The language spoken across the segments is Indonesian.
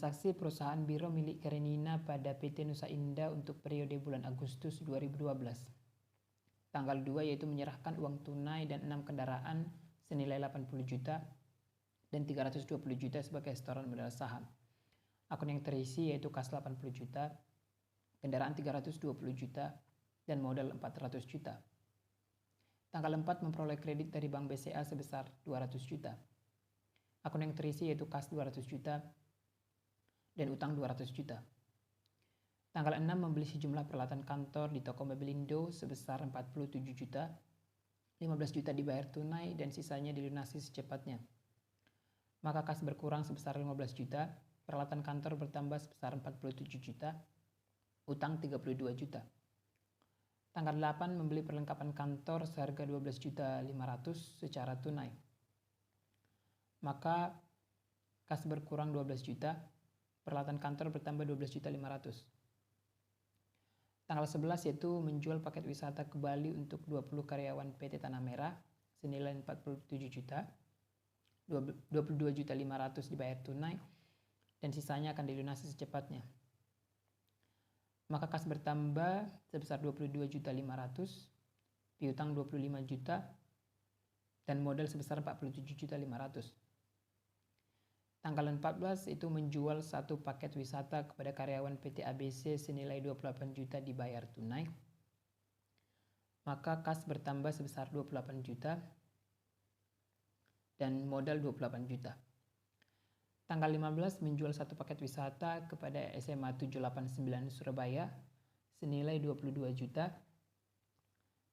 transaksi perusahaan biro milik Karenina pada PT Nusa Indah untuk periode bulan Agustus 2012. Tanggal 2 yaitu menyerahkan uang tunai dan 6 kendaraan senilai 80 juta dan 320 juta sebagai setoran modal saham. Akun yang terisi yaitu kas 80 juta, kendaraan 320 juta, dan modal 400 juta. Tanggal 4 memperoleh kredit dari Bank BCA sebesar 200 juta. Akun yang terisi yaitu kas 200 juta dan utang 200 juta. Tanggal 6 membeli sejumlah peralatan kantor di toko Mebelindo sebesar 47 juta, 15 juta dibayar tunai dan sisanya dilunasi secepatnya. Maka kas berkurang sebesar 15 juta, peralatan kantor bertambah sebesar 47 juta, utang 32 juta. Tanggal 8 membeli perlengkapan kantor seharga 12.500.000 secara tunai. Maka kas berkurang 12 juta, peralatan kantor bertambah 12.500.000. Tanggal 11 yaitu menjual paket wisata ke Bali untuk 20 karyawan PT Tanah Merah senilai 47 juta, 22.500.000 dibayar tunai dan sisanya akan dilunasi secepatnya. Maka kas bertambah sebesar 22.500.000, piutang 25 juta, dan modal sebesar 47.500.000. Tanggal 14 itu menjual satu paket wisata kepada karyawan PT ABC senilai 28 juta dibayar tunai. Maka kas bertambah sebesar 28 juta dan modal 28 juta. Tanggal 15 menjual satu paket wisata kepada SMA 789 Surabaya senilai 22 juta,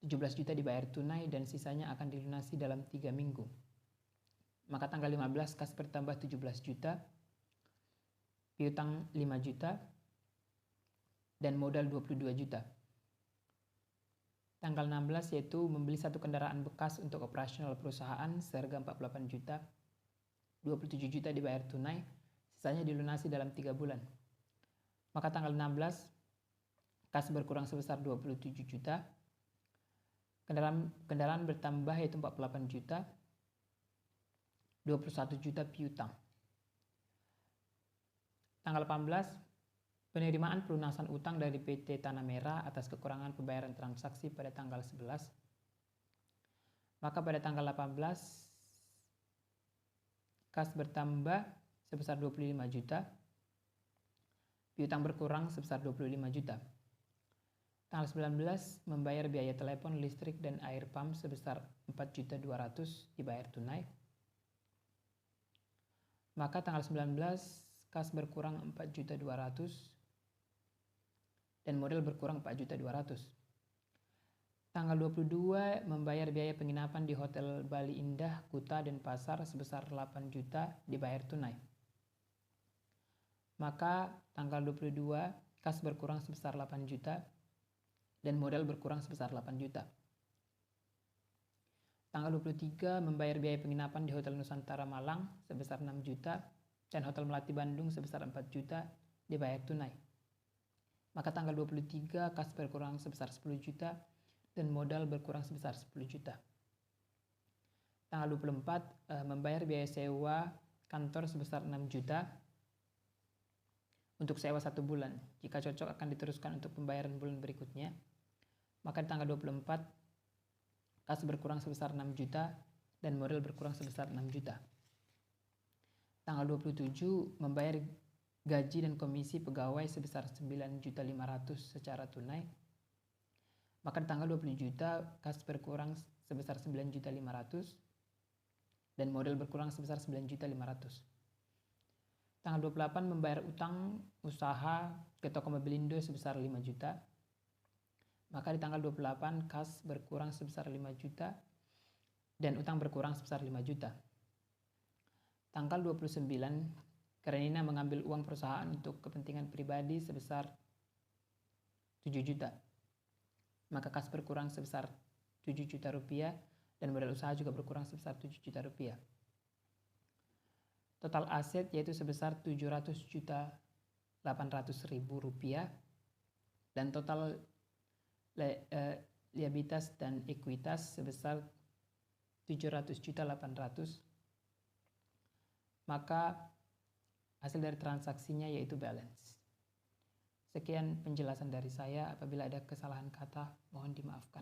17 juta dibayar tunai dan sisanya akan dilunasi dalam 3 minggu. Maka tanggal 15 kas bertambah 17 juta, piutang 5 juta, dan modal 22 juta. Tanggal 16 yaitu membeli satu kendaraan bekas untuk operasional perusahaan seharga 48 juta, 27 juta dibayar tunai, sisanya dilunasi dalam 3 bulan. Maka tanggal 16 kas berkurang sebesar 27 juta, kendaraan bertambah yaitu 48 juta, 21 juta piutang. Tanggal 18 penerimaan pelunasan utang dari PT Tanah Merah atas kekurangan pembayaran transaksi pada tanggal 11. Maka pada tanggal 18 kas bertambah sebesar 25 juta, piutang berkurang sebesar 25 juta. Tanggal 19 membayar biaya telepon, listrik, dan air pump sebesar 4.200.000 dibayar tunai. Maka tanggal 19 kas berkurang 4.200.000 dan modal berkurang 4.200.000. Tanggal 22 membayar biaya penginapan di Hotel Bali Indah, Kuta, dan Pasar sebesar 8 juta dibayar tunai. Maka tanggal 22 kas berkurang sebesar 8 juta dan modal berkurang sebesar 8 juta. Tanggal 23 membayar biaya penginapan di Hotel Nusantara Malang sebesar 6 juta dan Hotel Melati Bandung sebesar 4 juta dibayar tunai. Maka tanggal 23 kas berkurang sebesar 10 juta dan modal berkurang sebesar 10 juta. Tanggal 24 membayar biaya sewa kantor sebesar 6 juta untuk sewa 1 bulan. Jika cocok akan diteruskan untuk pembayaran bulan berikutnya. Maka di tanggal 24 kas berkurang sebesar 6 juta dan modal berkurang sebesar 6 juta. Tanggal 27 membayar gaji dan komisi pegawai sebesar 9.500.000 secara tunai. Maka di tanggal 20 juta kas berkurang sebesar 9.500.000 dan modal berkurang sebesar 9.500.000. Tanggal 28 membayar utang usaha ke toko Mebelindo sebesar 5 juta. Maka di tanggal 28 kas berkurang sebesar 5 juta dan utang berkurang sebesar 5 juta. Tanggal 29 Karenina mengambil uang perusahaan untuk kepentingan pribadi sebesar 7 juta. Maka kas berkurang sebesar 7 juta rupiah dan modal usaha juga berkurang sebesar 7 juta rupiah. Total aset yaitu sebesar 700.800.000 rupiah dan total liabilitas dan ekuitas sebesar 700.800.000. Maka hasil dari transaksinya yaitu balance. Sekian penjelasan dari saya. Apabila ada kesalahan kata, mohon dimaafkan.